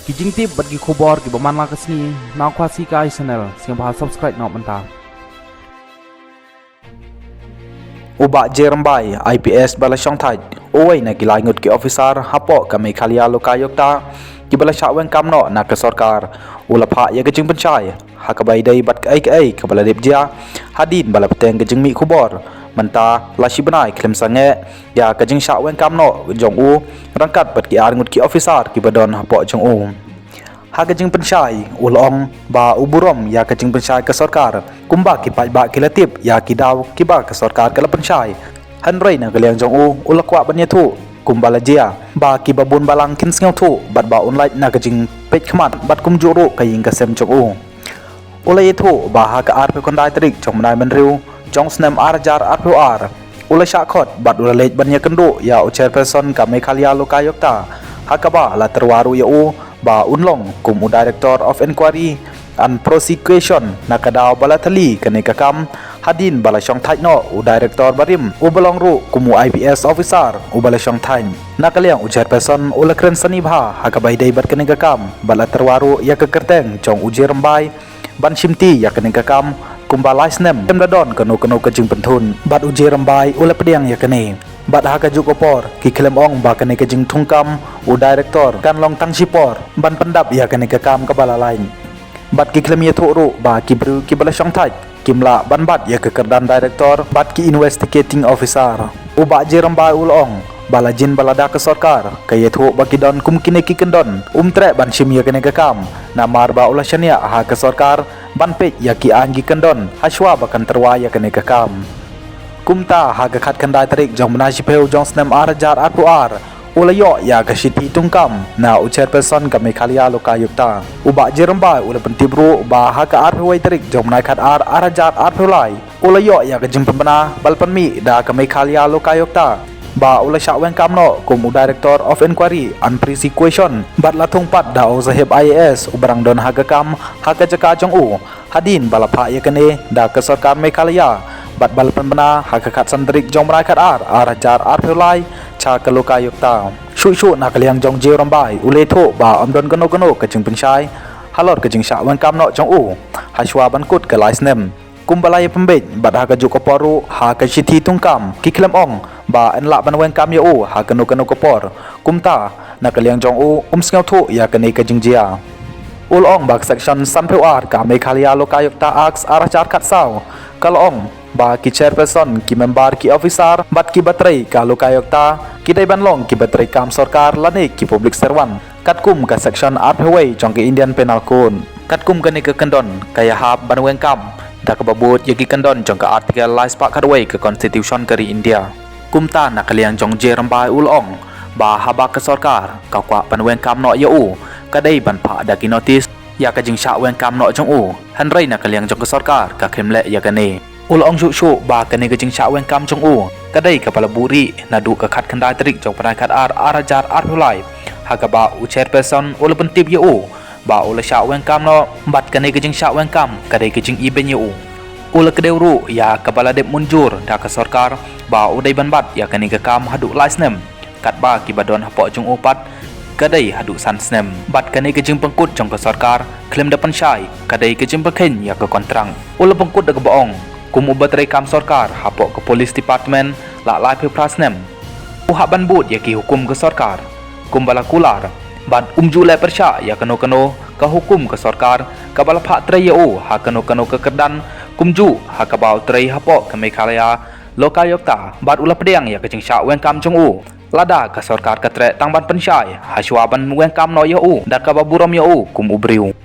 Kijing tip bagi kubor ki baman la kesni na kwasi ka channel sing bahas subscribe na menta. Uba Jerembai IPS bala syong thaj oi na kilai ngut ki officer hapo ka Meghalaya lokayokta ki bala syaweng kamno na ke sarkar ulapha ya kejing pencai hakabai dai bat ai ka bala depja hadin bala peteng kejing mi kubor menta lashi benai klem sange ya kejing syaweng kamno jong u rangkat bat ki ar ngut ki officer ki badon hapo jong u ha kejing pencai ulong ba uburom ya kejing pencai ke sarkar kumba ki pai ba kilatip ya ki daw ki ba ke sarkar ke la pencai hanrei na kaliang jong u ulakwa banya tu kumbala jia ba ki babun balang kin sngau tu bat ba online na kejing pej khmat bat kum juru kaying ka sem jong u ulai tu ba ha ka ar pe kondai trik jong manai man riu jong snem ar jar ar pu ar ulai sha khot bat ulai banya kendu ya chairperson ka Meghalaya lokayokta ha ka ba la terwaru ya u ba unlong kumu director of inquiry and prosecution nakadaw balatali kanikakam hadin bala syong thai no u director barim u balong ru kumu IPS officer u bala syong thai nakaliang u chairperson u lakren sani bha hakabai dai bat kanikakam bala terwaru ya kekerteng jong u Jerembai ban simti ya kanikakam kumba laisnem temdadon kanu kejing pentun bat u Jerembai u lapdiang ya kane bat ha kajuk opor ki klem ong ba kane kejing thungkam u director kan long tang sipor ban pendap ya kane kakam ka bala lain bat ki klem ye thuru ba ki bru ki bala syong thaj kimla ban bat ya kekerdan director bat ki investigating officer u ba Jerembai ulong bala jin balada ke sarkar kaya thu ba ki don kum kine ki kendon tre ban sim ya kane kakam namar ba ula shania ha ke sarkar ban pe ya ki angi kendon haswa ba kan terwa ya kane kakam kumta haga khat kandai tarik jong mana sipeu jong snem ar jar ar pu ar ulayo ya ka siti tungkam na u chairperson ka Meghalaya lokayokta uba Jerembai ula pentibru ba ha ka ar pu tarik jong mana khat ar jar ar pu lai ulayo ya ka jing pembana balpanmi da ka Meghalaya lokayokta ba ula syaweng kamno kum director of inquiry and prosecution bat la thungpat da o sahib IAS u barang don haga kam haga jaka jong u hadin balapha ya kane da ka sarkar Meghalaya bat balpan bana hakakat sandrik jong merai kat ar jar ar pelai cha kalokayokta shu na kaliang jong Jerembai ule tho ba amdon gano kejing penchai halot kejing sha wan kam no jong u haswa ban kut ka laisnem kumbalai pembej bat ha kajuk oporu ha ka siti tungkam ki klem ong ba en la ban wen kam ya u ha kano kopor kumta na kaliang jong u sngau tho ya kane kejing jia ulong bak section sampeu ar ka Meghalaya lokayokta aks ar jar kat sau kalong ba ki chairperson ki member ki officer bat ki batrai ka lokayokta ki dai banlong ki batrai kam sarkar lane ki public servant katkum ka section arpway jong ki Indian penal code katkum ka ni ka kendon kaya hab banweng kam da ka babut ya ki kendon jong ka article lais pak kadway ka constitution kari India kumta na kaliang jong Jerembai ulong ba haba ka sarkar ka kwa banweng kam no ya u kadai ban pha da ki notice ya ka jing sha weng kam no jong u hanrei na kaliang jong ka sarkar ka khemle ya ka ne ulong shu ba kane kejing sha weng kam jong u kadai kepala buri nadu ka khat khandai trik jong panai khat ar jar ar hulai hagaba u chairperson ul pentip ye u ba ul sha weng kam no bat kane kejing sha weng kam kadai kejing iben ye u ul kedeu ru ya kepala dep munjur da ka sarkar ba u dai ban bat ya kane ka kam hadu laisnem kat ba ki badon hapo jong u pat kadai hadu san snem bat kane kejing pengkut jong ka sarkar klem da panchai kadai kejing pakhen ya ka kontrang ul pengkut da ka baong kumu batrai kam sarkar hapo ke police department la lai pe prasnem uha ban but ya ki hukum ke sarkar kumbala kular ban jule persya ya kano ka hukum ke sarkar ka bala pha trai ya u ha kano ke kedan kumju ha ka bau trai hapo ke Meghalaya lokayokta bat ula pedang ya kejing sya weng kam jong u lada ka sarkar ka tre tang ban pensyai ha shwa ban weng kam no ya u da ka baburam ya u kum ubriu